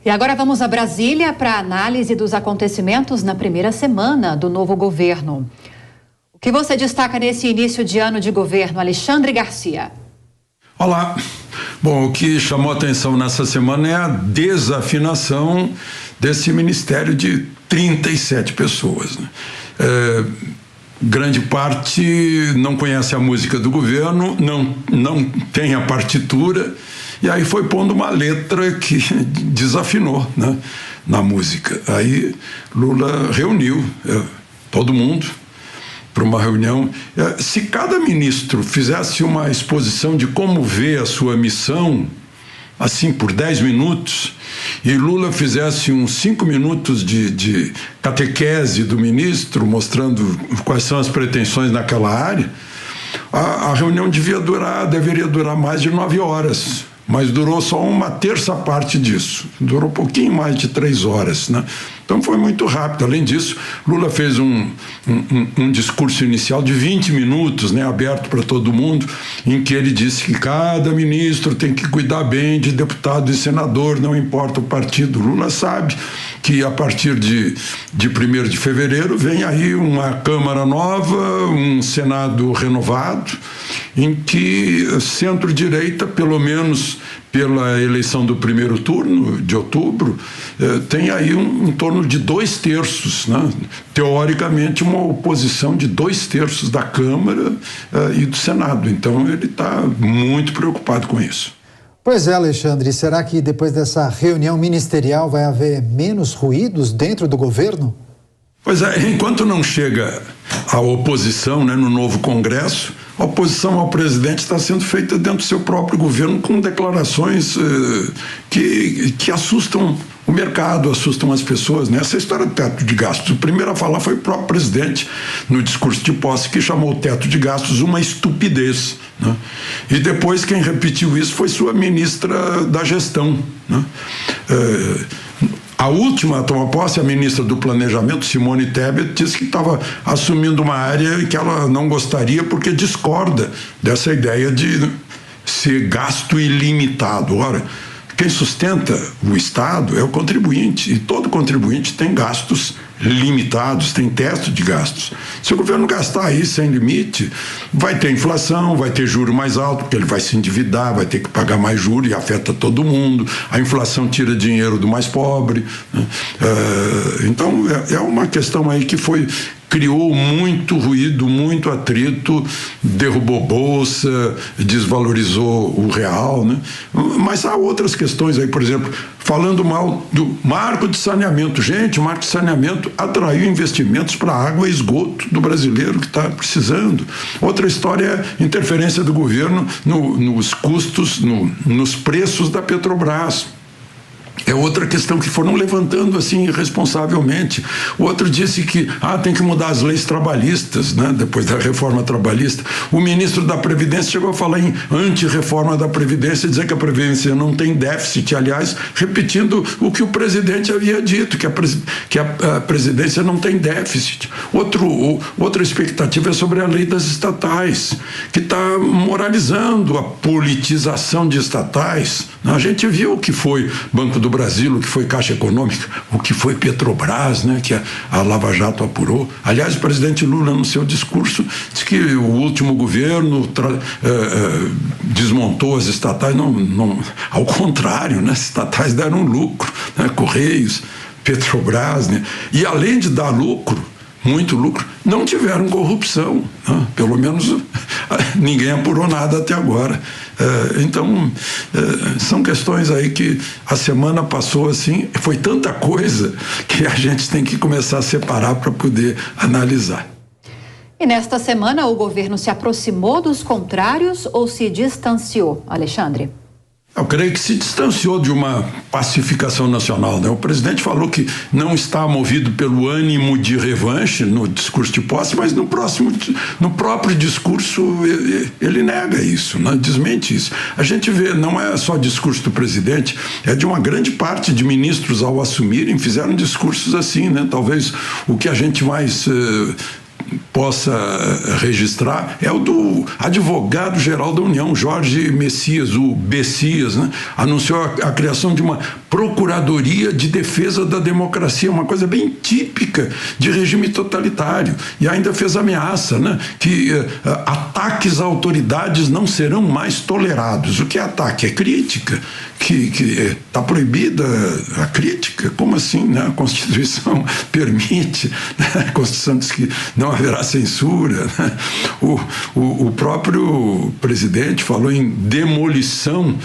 E agora vamos a Brasília para a análise dos acontecimentos na primeira semana do novo governo. O que você destaca nesse início de ano de governo, Alexandre Garcia? Olá. Bom, o que chamou atenção nessa semana é a desafinação desse ministério de 37 pessoas, né? Grande parte não conhece a música do governo, não tem a partitura, e aí foi pondo uma letra que desafinou, né, na música. Aí Lula reuniu todo mundo para uma reunião. Se cada ministro fizesse uma exposição de como vê a sua missão, assim, por 10 minutos, e Lula fizesse uns 5 minutos de catequese do ministro, mostrando quais são as pretensões naquela área, a reunião deveria durar mais de 9 horas, mas durou só uma terça parte disso, durou um pouquinho mais de 3 horas, né? Então foi muito rápido. Além disso, Lula fez um discurso inicial de 20 minutos, né, aberto para todo mundo, em que ele disse que cada ministro tem que cuidar bem de deputado e senador, não importa o partido. Lula sabe que a partir de 1º de fevereiro vem aí uma Câmara nova, um Senado renovado, em que centro-direita, pelo menos pela eleição do primeiro turno, de outubro, tem aí em torno de 2/3, né? Teoricamente, uma oposição de 2/3 da Câmara e do Senado. Então, ele está muito preocupado com isso. Pois é, Alexandre, será que depois dessa reunião ministerial vai haver menos ruídos dentro do governo? Pois é, enquanto não chega a oposição, né, no novo Congresso, a oposição ao presidente está sendo feita dentro do seu próprio governo com declarações que assustam o mercado, assustam as pessoas, né? Essa história do teto de gastos, o primeiro a falar foi o próprio presidente no discurso de posse, que chamou o teto de gastos uma estupidez, né? E depois quem repetiu isso foi sua ministra da gestão, né? A última a tomar posse, a ministra do Planejamento, Simone Tebet, disse que estava assumindo uma área que ela não gostaria porque discorda dessa ideia de ser gasto ilimitado. Ora, quem sustenta o Estado é o contribuinte, e todo contribuinte tem gastos limitados, tem teto de gastos. Se o governo gastar aí sem limite, vai ter inflação, vai ter juro mais alto, porque ele vai se endividar, vai ter que pagar mais juros e afeta todo mundo. A inflação tira dinheiro do mais pobre, né? Então é uma questão aí que criou muito ruído, muito atrito, derrubou bolsa, desvalorizou o real, né? Mas há outras questões aí, por exemplo, falando mal do marco de saneamento. Gente, o marco de saneamento atraiu investimentos para água e esgoto do brasileiro que está precisando. Outra história é a interferência do governo nos custos, nos preços da Petrobras. É outra questão que foram levantando assim irresponsavelmente. O outro disse que tem que mudar as leis trabalhistas, né? Depois da reforma trabalhista. O ministro da Previdência chegou a falar em anti-reforma da Previdência, dizer que a Previdência não tem déficit, aliás, repetindo o que o presidente havia dito, que a Previdência não tem déficit. Outra expectativa é sobre a lei das estatais, que está moralizando a politização de estatais. A gente viu o que foi Banco do Brasil, o que foi Caixa Econômica, o que foi Petrobras, né, que a Lava Jato apurou. Aliás, o presidente Lula, no seu discurso, disse que o último governo desmontou as estatais. Não, ao contrário, né, as estatais deram lucro, né, Correios, Petrobras, né, e além de dar lucro, muito lucro, não tiveram corrupção, né? Pelo menos ninguém apurou nada até agora. Então, são questões aí que a semana passou assim, foi tanta coisa que a gente tem que começar a separar para poder analisar. E nesta semana o governo se aproximou dos contrários ou se distanciou, Alexandre? Eu creio que se distanciou de uma pacificação nacional, né? O presidente falou que não está movido pelo ânimo de revanche no discurso de posse, mas no próprio discurso ele nega isso, né? Desmente isso. A gente vê, não é só discurso do presidente, é de uma grande parte de ministros ao assumirem, fizeram discursos assim, né? Talvez o que a gente mais possa registrar é o do advogado-geral da União, Jorge Messias, o Bessias, né? Anunciou a criação de uma Procuradoria de Defesa da Democracia, uma coisa bem típica de regime totalitário, e ainda fez ameaça, né? Que ataques a autoridades não serão mais tolerados. O que é ataque? É crítica, que está proibida a crítica. Como assim, né? A Constituição permite, né? A Constituição diz que não haverá censura, né? O próprio presidente falou em demolição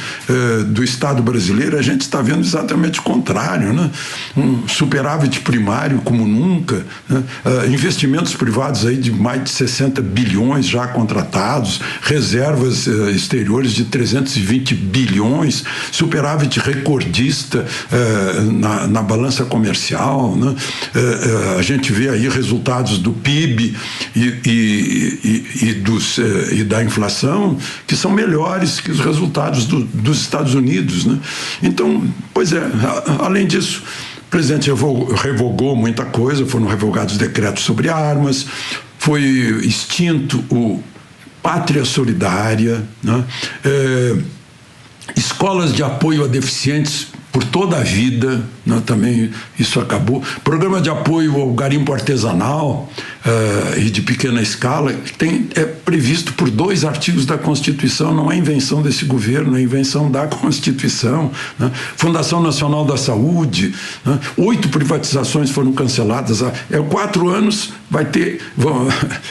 do Estado brasileiro. A gente está vendo exatamente o contrário, né? Um superávit primário como nunca, né? Investimentos privados aí de mais de 60 bilhões já contratados, reservas exteriores de 320 bilhões, superávit recordista na balança comercial, né? A gente vê aí resultados do PIB e da inflação que são melhores que os resultados dos Estados Unidos, né? Então, pois é, além disso, o presidente revogou muita coisa, foram revogados decretos sobre armas, foi extinto o Pátria Solidária, né? Escolas de apoio a deficientes por toda a vida, né? Também isso acabou. Programa de apoio ao garimpo artesanal e de pequena escala é previsto por 2 artigos da Constituição, não é invenção desse governo, é invenção da Constituição, né? Fundação Nacional da Saúde, né? 8 privatizações foram canceladas. 4 anos vai ter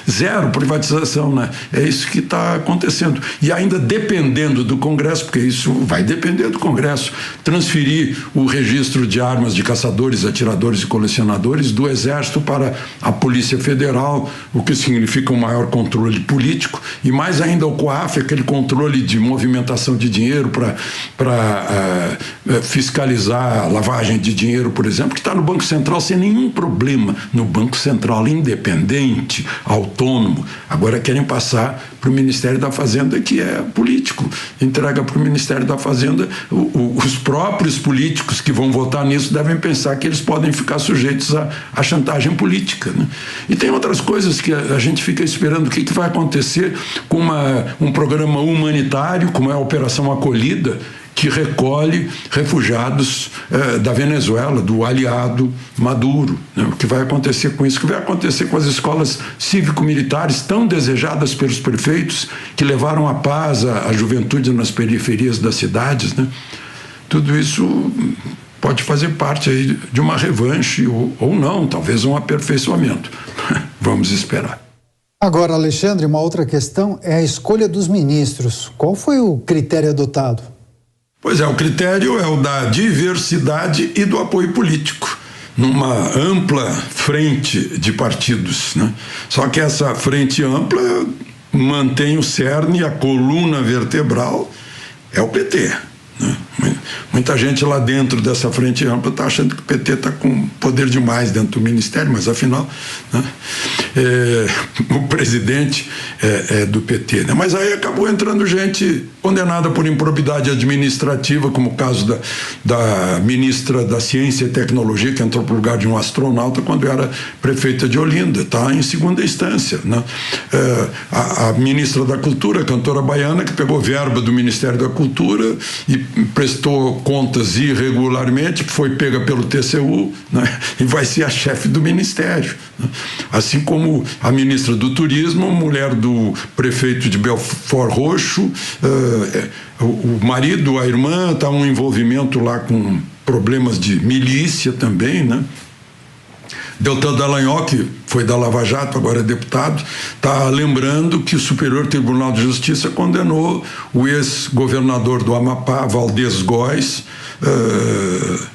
0 privatização, né? É isso que está acontecendo. E ainda dependendo do Congresso, porque isso vai depender do Congresso, transferir o registro de armas de caçadores, atiradores e colecionadores do Exército para a Polícia Federal, o que significa um maior controle político, e mais ainda o COAF, aquele controle de movimentação de dinheiro para fiscalizar a lavagem de dinheiro, por exemplo, que está no Banco Central sem nenhum problema, no Banco Central independente, autônomo. Agora querem passar para o Ministério da Fazenda, que é político, entrega para o Ministério da Fazenda. Os próprios políticos que vão votar nisso devem pensar que eles podem ficar sujeitos à chantagem política, né? E tem outras coisas que a gente fica esperando o que vai acontecer com um programa humanitário, como é a Operação Acolhida, que recolhe refugiados da Venezuela, do aliado Maduro, né? O que vai acontecer com isso? O que vai acontecer com as escolas cívico-militares tão desejadas pelos prefeitos, que levaram a paz à juventude nas periferias das cidades, né? Tudo isso pode fazer parte aí de uma revanche ou não, talvez um aperfeiçoamento. Vamos esperar. Agora, Alexandre, uma outra questão é a escolha dos ministros. Qual foi o critério adotado? Pois é, o critério é o da diversidade e do apoio político, numa ampla frente de partidos, né? Só que essa frente ampla mantém o cerne, a coluna vertebral é o PT, né? Muita gente lá dentro dessa frente ampla está achando que o PT está com poder demais dentro do ministério, mas afinal, né, o presidente é do PT, né? Mas aí acabou entrando gente condenada por improbidade administrativa, como o caso da ministra da Ciência e Tecnologia, que entrou para o lugar de um astronauta quando era prefeita de Olinda, está em segunda instância, né? A ministra da Cultura, a cantora baiana, que pegou verba do Ministério da Cultura e prestou contas irregularmente, foi pega pelo TCU, né? E vai ser a chefe do ministério, né? Assim como a ministra do Turismo, mulher do prefeito de Belford Roxo, o marido, a irmã, está um envolvimento lá com problemas de milícia também, né? Deltan Dallagnol, que foi da Lava Jato, agora é deputado, está lembrando que o Superior Tribunal de Justiça condenou o ex-governador do Amapá, Valdez Góes,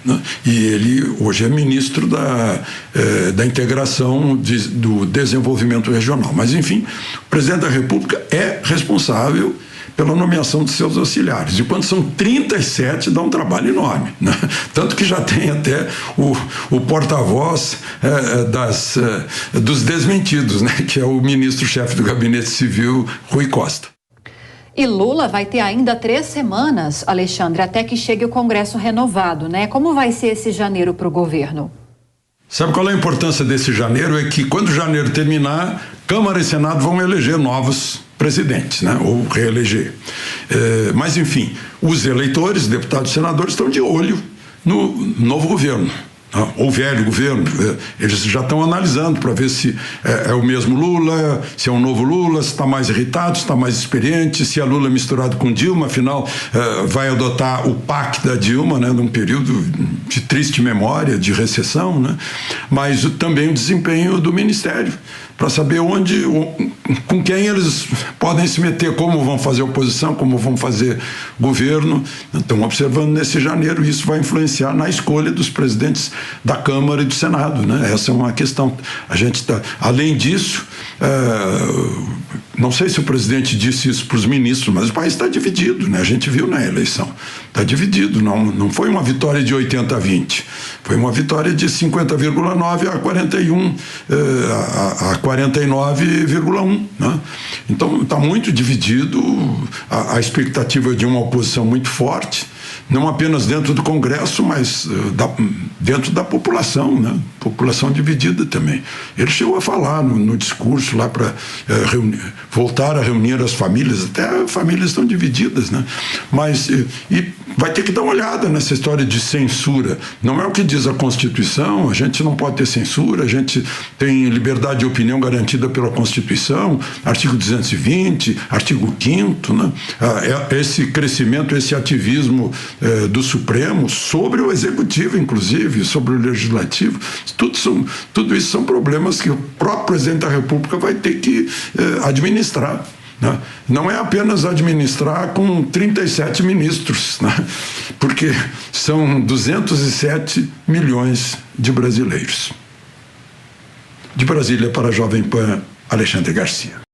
né? E ele hoje é ministro da integração do desenvolvimento regional. Mas, enfim, o presidente da República é responsável pela nomeação de seus auxiliares. E quando são 37, dá um trabalho enorme, né? Tanto que já tem até o porta-voz dos desmentidos, né? Que é o ministro-chefe do Gabinete Civil, Rui Costa. E Lula vai ter ainda 3 semanas, Alexandre, até que chegue o Congresso renovado, né? Como vai ser esse janeiro para o governo? Sabe qual é a importância desse janeiro? É que quando janeiro terminar, Câmara e Senado vão eleger novos presidentes, né? Ou reeleger. Mas, enfim, os eleitores, deputados e senadores, estão de olho no novo governo. Ou velho governo, eles já estão analisando para ver se é o mesmo Lula, se é um novo Lula, se está mais irritado, se está mais experiente, se é Lula misturado com Dilma, afinal vai adotar o PAC da Dilma, né, num período de triste memória, de recessão, né, mas também o desempenho do Ministério, para saber com quem eles podem se meter, como vão fazer oposição, como vão fazer governo. Estão observando nesse janeiro, e isso vai influenciar na escolha dos presidentes da Câmara e do Senado, né? Essa é uma questão. A gente está, além disso, não sei se o presidente disse isso para os ministros, mas o país está dividido, né? A gente viu na eleição, está dividido, não foi uma vitória de 80-20, foi uma vitória de 50,9 a 41, a 49,1, né? Então está muito dividido, a expectativa de uma oposição muito forte, não apenas dentro do Congresso, mas dentro da população, né? População dividida também. Ele chegou a falar no discurso lá para voltar a reunir as famílias, até as famílias estão divididas, né? Mas e vai ter que dar uma olhada nessa história de censura. Não é o que diz a Constituição, a gente não pode ter censura, a gente tem liberdade de opinião garantida pela Constituição, artigo 220, artigo 5º, né? Esse crescimento, esse ativismo do Supremo sobre o Executivo, inclusive, sobre o Legislativo, tudo isso são problemas que o próprio presidente da República vai ter que administrar. Né? Não é apenas administrar com 37 ministros, né? Porque são 207 milhões de brasileiros. De Brasília para a Jovem Pan, Alexandre Garcia.